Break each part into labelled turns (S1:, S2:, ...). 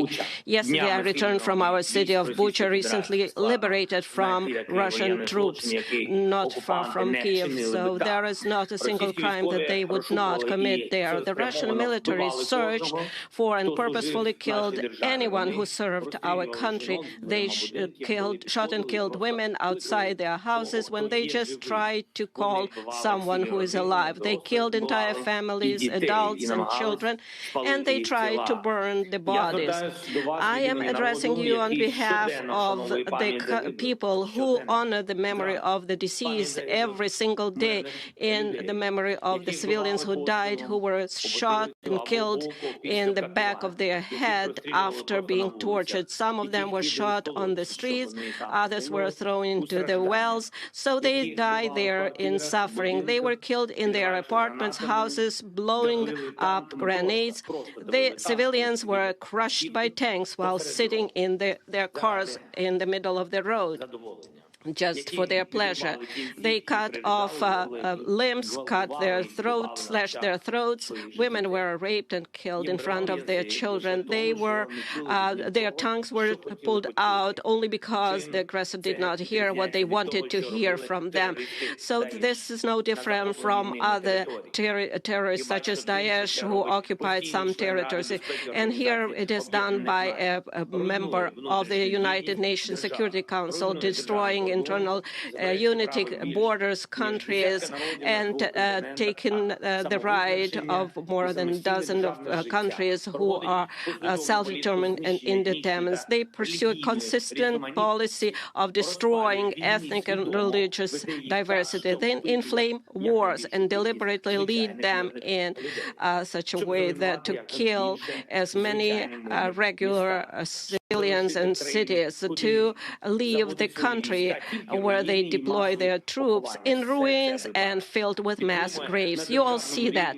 S1: country. Yesterday, I returned from our city of Bucha, recently liberated from Russian troops, not far from Kiev. So there is not a single crime that they would not commit there. The Russian military searched for and purposefully killed anyone who served our country. They shot and killed women outside their houses when they just tried to call someone who is alive. They killed entire families, adults and children, and they tried to burn the bodies. I am addressing you on behalf of the people who honor the memory of the deceased every single day, in the memory of the civilians who died, who were shot and killed in the back of their head after being tortured. Some of them were shot on the streets, others were thrown into the wells, so they died there in suffering. They were killed in their apartments, houses, blowing up grenades. The civilians were crushed by tanks while sitting in their cars in the middle of the road, just for their pleasure. They cut off limbs, cut their throats, slashed their throats. Women were raped and killed in front of their children. Their tongues were pulled out only because the aggressor did not hear what they wanted to hear from them. So this is no different from other terrorists such as Daesh, who occupied some territories. And here it is done by a member of the United Nations Security Council, destroying internal unity, borders, countries, and taking the right of more than a dozen of countries who are self-determined and independent. They pursue a consistent policy of destroying ethnic and religious diversity. They inflame wars and deliberately lead them in such a way that to kill as many regular civilians and cities, to leave the country where they deploy their troops in ruins and filled with mass graves. You all see that.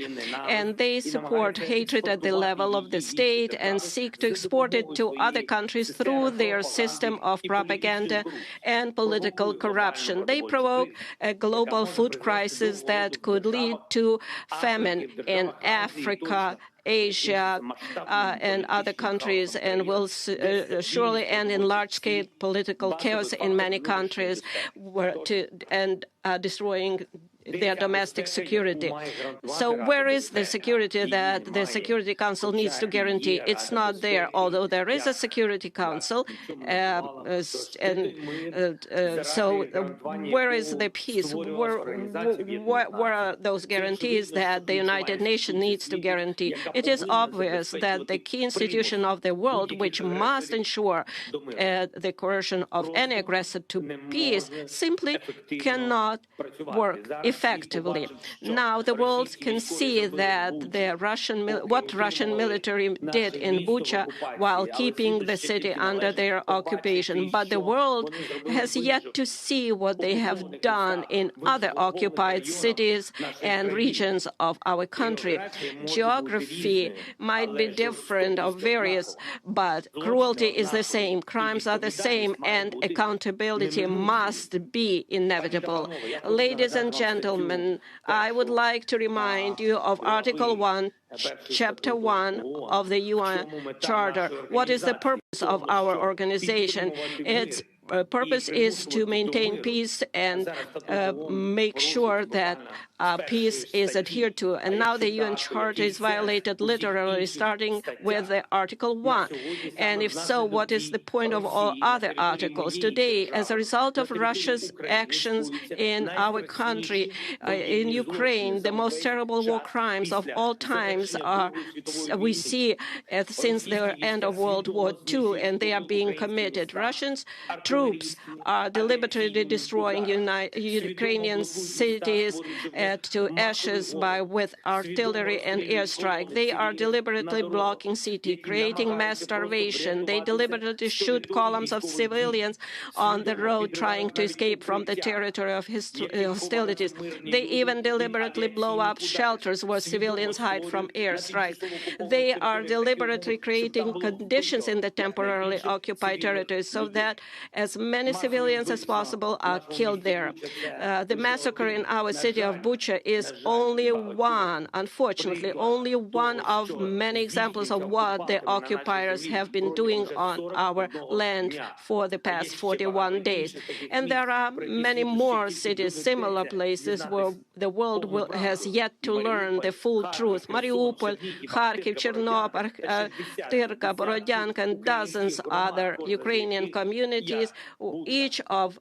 S1: And they support hatred at the level of the state and seek to export it to other countries through their system of propaganda and political corruption. They provoke a global food crisis that could lead to famine in Africa, Asia, and other countries, and will surely end in large-scale political chaos in many countries, destroying their domestic security. So where is the security that the Security Council needs to guarantee? It's not there, although there is a Security Council. So where is the peace? Where are those guarantees that the United Nations needs to guarantee? It is obvious that the key institution of the world, which must ensure the coercion of any aggressor to peace, simply cannot work effectively. Now the world can see that what Russian military did in Bucha while keeping the city under their occupation. But the world has yet to see what they have done in other occupied cities and regions of our country. Geography might be different or various, but cruelty is the same, crimes are the same, and accountability must be inevitable. Ladies and gentlemen, I would like to remind you of Article 1, Chapter 1 of the UN Charter. What is the purpose of our organization? Its purpose is to maintain peace and make sure that peace is adhered to. And now the UN Charter is violated literally, starting with the Article 1. And if so, what is the point of all other articles? Today, as a result of Russia's actions in our country, in Ukraine, the most terrible war crimes of all times we see since the end of World War II, and they are being committed. Russian troops are deliberately destroying Ukrainian cities to ashes with artillery and airstrike. They are deliberately blocking cities, creating mass starvation. They deliberately shoot columns of civilians on the road trying to escape from the territory of hostilities. They even deliberately blow up shelters where civilians hide from airstrikes. They are deliberately creating conditions in the temporarily occupied territories so that as many civilians as possible are killed there. The massacre in our city of Bucha Bucha is only one, unfortunately, only one of many examples of what the occupiers have been doing on our land for the past 41 days. And there are many more cities, similar places where the world has yet to learn the full truth. Mariupol, Kharkiv, Chernobyl, Tyrka, Borodyanka, and dozens other Ukrainian communities. Each of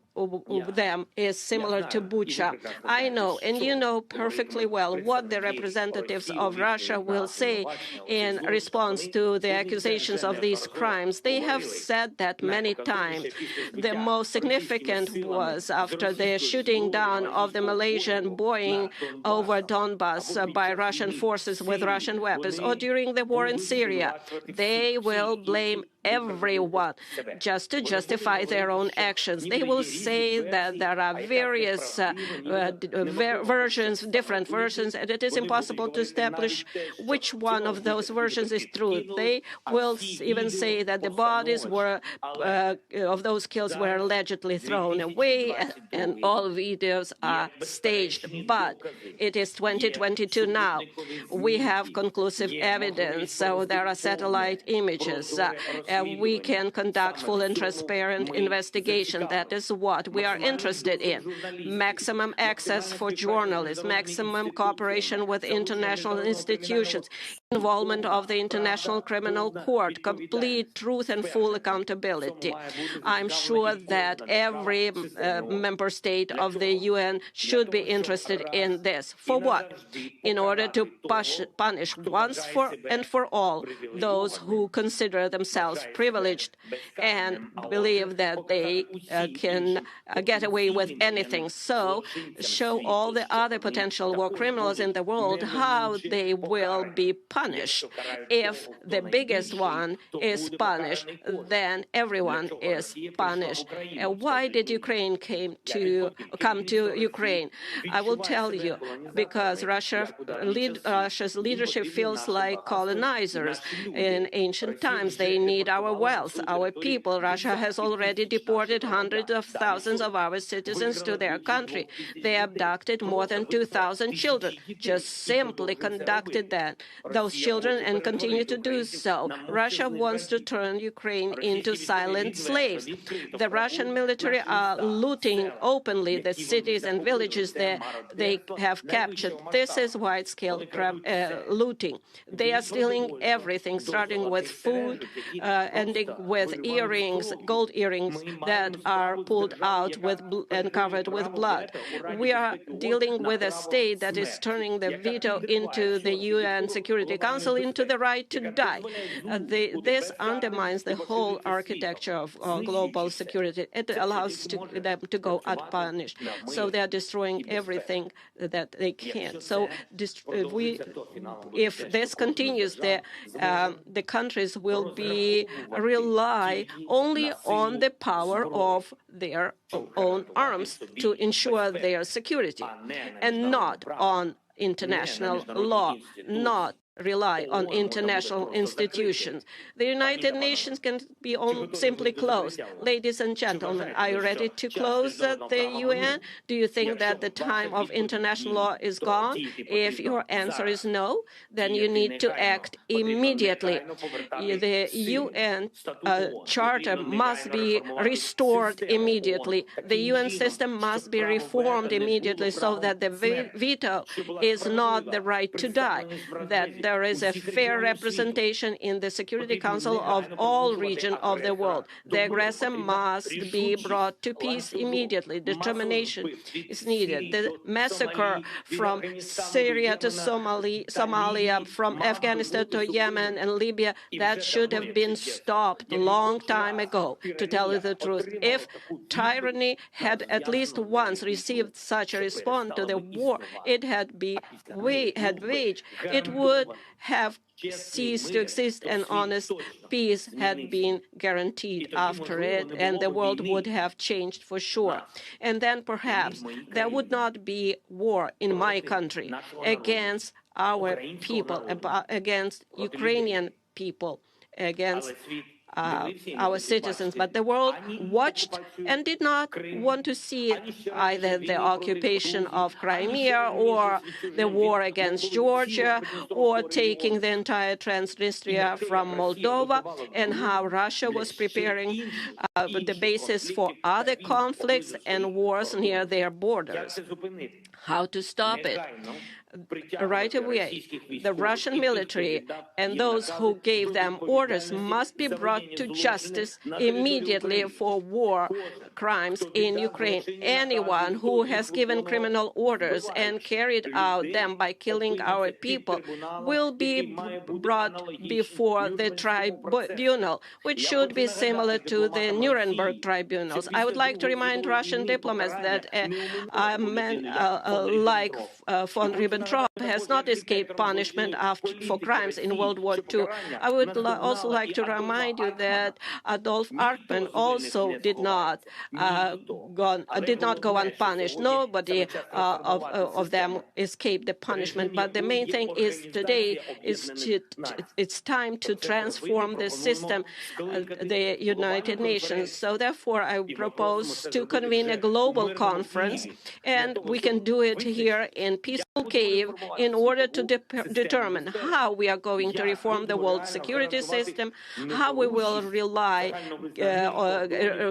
S1: them is similar to Bucha. I know, and you know perfectly well, what the representatives of Russia will say in response to the accusations of these crimes. They have said that many times. The most significant was after the shooting down of the Malaysian Boeing over Donbas by Russian forces with Russian weapons, or during the war in Syria. They will blame everyone just to justify their own actions. They will say that there are various versions, different versions, and it is impossible to establish which one of those versions is true. They will even say that the bodies were of those kills were allegedly thrown away, and all videos are staged. But it is 2022 now. We have conclusive evidence, so there are satellite images. We can conduct full and transparent investigation. That is what we are interested in. Maximum access for journalists, maximum cooperation with international institutions, involvement of the International Criminal Court, complete truth and full accountability. I'm sure that every member state of the UN should be interested in this. For what? In order to punish once and for all those who consider themselves privileged and believe that they can get away with anything. So show all the other potential war criminals in the world how they will be punished. If the biggest one is punished, then everyone is punished. Why did Ukraine come to Ukraine? I will tell you, because Russia's leadership feels like colonizers. In ancient times, they need our wealth, our people. Russia has already deported hundreds of thousands of our citizens to their country. They abducted more than 2,000 children, just simply conducted those children and continue to do so. Russia wants to turn Ukraine into silent slaves. The Russian military are looting openly the cities and villages that they have captured. This is wide-scale looting. They are stealing everything, starting with food, ending with earrings, gold earrings that are pulled out and covered with blood. We are dealing with a state that is turning the veto into the UN Security Council into the right to die. This undermines the whole architecture of global security. It allows them to go unpunished. So they are destroying everything that they can. So if this continues, the countries will rely only on the power of their own arms to ensure their security, and not on international law, not rely on international institutions. The United Nations can be simply closed. Ladies and gentlemen, are you ready to close the UN? Do you think that the time of international law is gone? If your answer is no, then you need to act immediately. The UN Charter must be restored immediately. The UN system must be reformed immediately so that the veto is not the right to die, that there is a fair representation in the Security Council of all regions of the world. The aggressor must be brought to peace immediately. Determination is needed. The massacre from Syria to Somalia, from Afghanistan to Yemen and Libya, that should have been stopped a long time ago, to tell you the truth. If tyranny had at least once received such a response to the war it had waged, it would have ceased to exist, and honest peace had been guaranteed after it, and the world would have changed for sure. And then perhaps there would not be war in my country against our people, against Ukrainian people, against our citizens, but the world watched and did not want to see either the occupation of Crimea or the war against Georgia or taking the entire Transnistria from Moldova, and how Russia was preparing the basis for other conflicts and wars near their borders. How to stop it? Right away, the Russian military and those who gave them orders must be brought to justice immediately for war crimes in Ukraine. Anyone who has given criminal orders and carried out them by killing our people will be brought before the tribunal, which should be similar to the Nuremberg tribunals. I would like to remind Russian diplomats that a man like von Ribbentrop has not escaped punishment for crimes in World War II. I would also like to remind you that Adolf Eichmann also did not go unpunished. Nobody of them escaped the punishment. But the main thing is today it's time to transform the system, the United Nations. So therefore, I propose to convene a global conference, and we can do it here in peaceful Kyiv in order to determine how we are going to reform the world security system, how we will rely,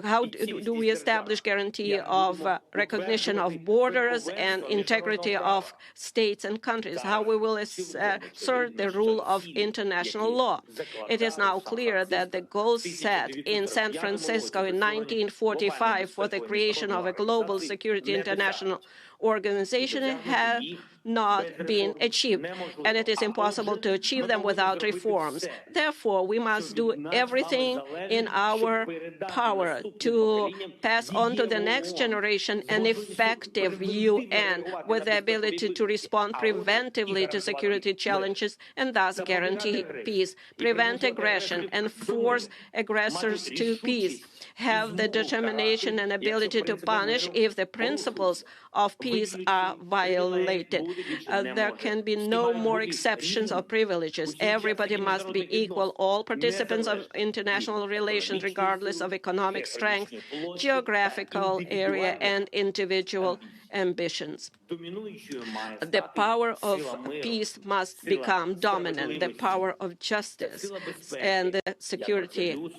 S1: how do we establish guarantee of recognition of borders and integrity of states and countries, how we will assert the rule of international law. It is now clear that the goals set in San Francisco in 1945 for the creation of a global security international organization have not been achieved, and it is impossible to achieve them without reforms. Therefore, we must do everything in our power to pass on to the next generation an effective UN with the ability to respond preventively to security challenges and thus guarantee peace, prevent aggression, and force aggressors to peace, have the determination and ability to punish if the principles of peace are violated. There can be no more exceptions or privileges. Everybody must be equal. All participants of international relations, regardless of economic strength, geographical area, and individual ambitions. The power of peace must become dominant, the power of justice and the security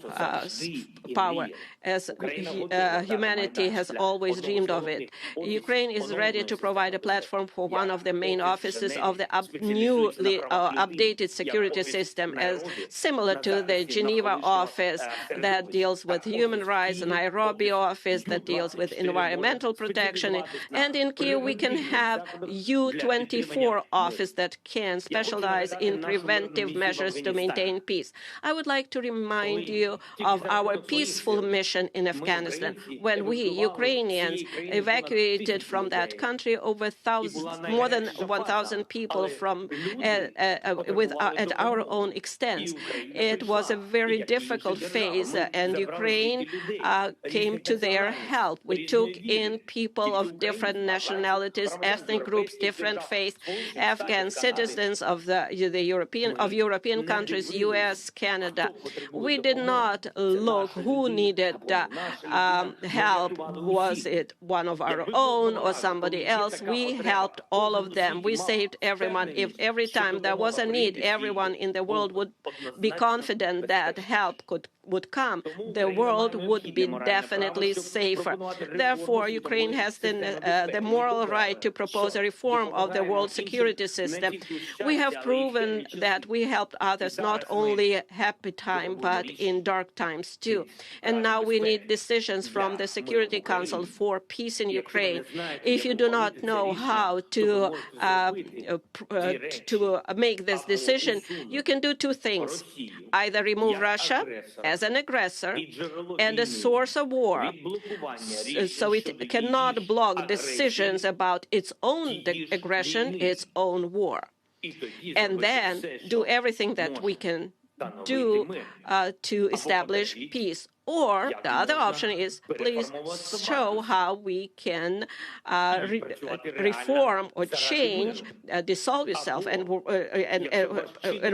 S1: power, as humanity has always dreamed of it. Ukraine is ready to provide a platform for one of the main offices of the newly updated security system, as similar to the Geneva office that deals with human rights, and Nairobi office that deals with environmental protection, and in Kyiv we can have U24 office that can specialize in preventive measures to maintain peace. I would like to remind you of our peaceful mission in Afghanistan. When we, Ukrainians, evacuated from that country more than 1,000 people from at our own expense. It was a very difficult phase, and Ukraine came to their help. We took in people of different nationalities, ethnic groups, different faiths, Afghan citizens of European countries, U.S., Canada. We did not look who needed help. Was it one of our own or somebody else? We helped all of them. We saved everyone. If every time there was a need, everyone in the world would be confident that help would come, the world would be definitely safer. Therefore, Ukraine has the moral right to propose a reform of the world security system. We have proven that we helped others not only happy time, but in dark times too. And now we need decisions from the Security Council for peace in Ukraine. If you do not know how to make this decision, you can do two things: either remove Russia as an aggressor and a source of war, so it cannot block decisions about its own aggression, its own war, and then do everything that we can do to establish peace. Or the other option is, please show how we can reform or change, dissolve yourself and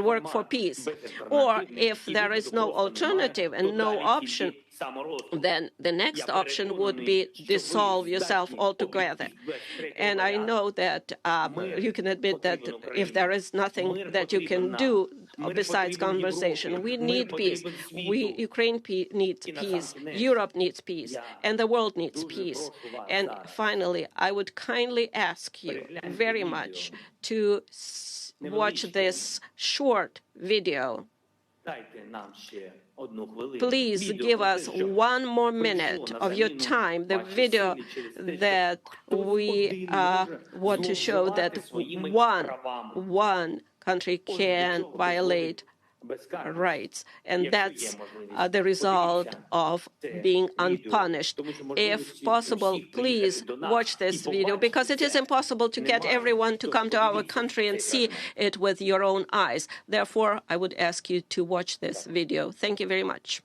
S1: work for peace. Or if there is no alternative and no option, then the next option would be dissolve yourself altogether. And I know that you can admit that if there is nothing that you can do besides conversation, we need peace. Ukraine needs peace, Europe needs peace, and the world needs peace. And finally, I would kindly ask you very much to watch this short video. Please give us one more minute of your time, the video that we want to show that one country can violate rights, and that's the result of being unpunished. If possible, please watch this video, because it is impossible to get everyone to come to our country and see it with your own eyes. Therefore, I would ask you to watch this video. Thank you very much.